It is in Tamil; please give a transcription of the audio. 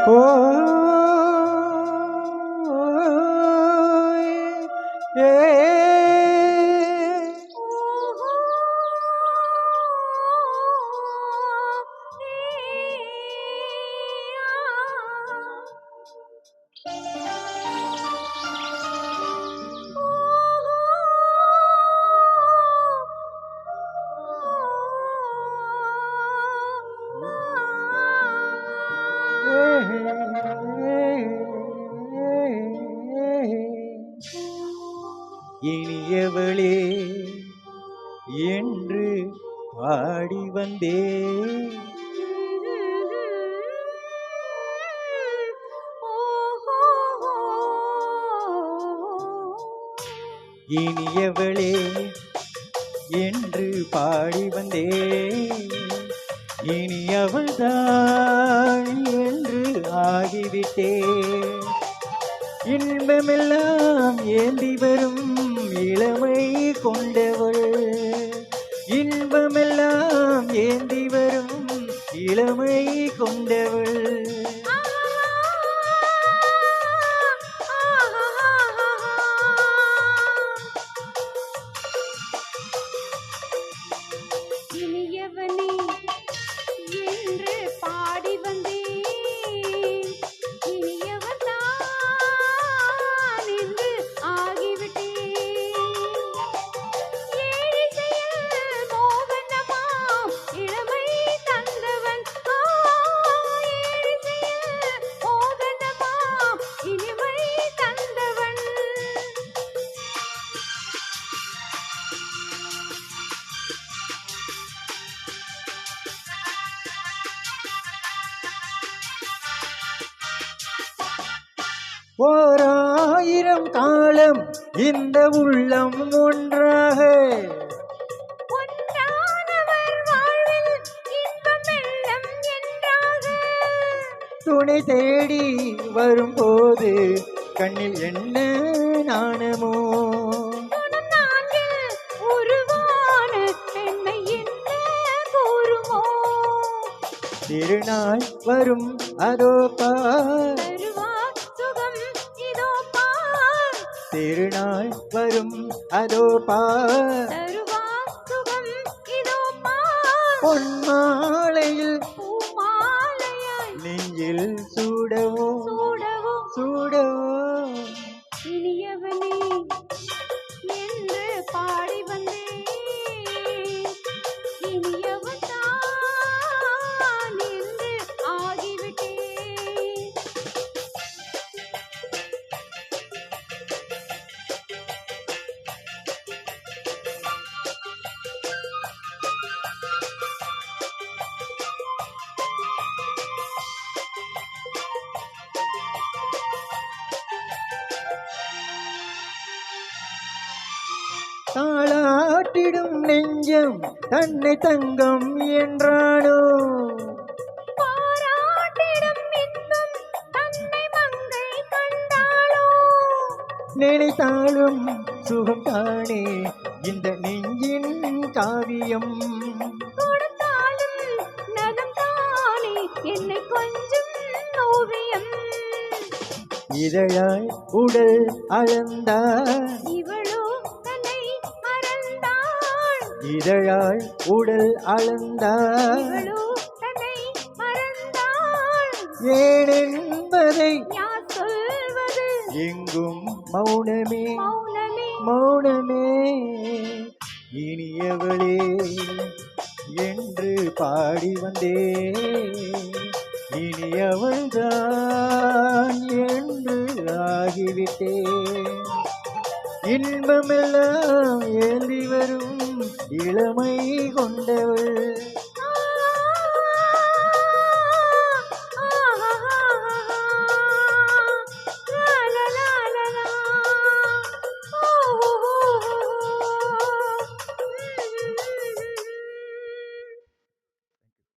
ஓ ஏ இனியவளே என்று பாடி வந்தே இனியவளே என்று பாடி வந்தே இனி அவள்தான் என்று ஆகிவிட்டே இன்பமெல்லாம் ஏந்தி வரும் இளமை கொண்டவள் இன்பமெல்லாம் ஏந்தி வரும் இளமை கொண்டவள் இனியவனே என்று பாடி வந்தேன் இனியவன்தான் என்று ஆகிவிட்டேன் ஏழிசையில் மோகனமாம் இளமை தந்தவன் ஏழிசையில் மோகனமாம் இனிமை தந்தவன் ஓராயிரம் காலம் இந்த உள்ளம் ஒன்றாக துணை தேடி வரும்போது கண்ணில் என்ன நாணமோ திருநாள் வரும் அதோ பார் திருநாள் வரும் அதோ பார் பொன்மாலையில் நெஞ்சில் சூடவோ சூடவோ இனியவனே என்று பாடி வந்தேன் இனியவன்தான் என்று ஆகிவிட்டேன் தாளாட்டிடும் நெஞ்சம் தன்னை தங்கம் என்றானோ பாராட்டிடும் இன்பம் தன்னை மங்கை கண்டாளோ நினைத்தாலும் சுகம் தானே இந்த நெஞ்சின் காவியம் கொடுத்தாலும் நலம் தானே என்னை கொஞ்சம் ஓவியம் இதழாய் உடல் அளந்தார் இவளோ தன்னை மறந்தாள் இதழாய் உடல் அளந்தார் இவளோ தன்னை மறந்தாள் ஏனென்பதை யார் சொல்வது எங்கும் மௌனமே மௌனமே மௌனமே இனியவளே என்று பாடி வந்தே இனி அவள்தான் என்று ஆகிவிட்டே இன்பமெல்லாம் ஏந்தி வரும் இளமை கொண்டவள்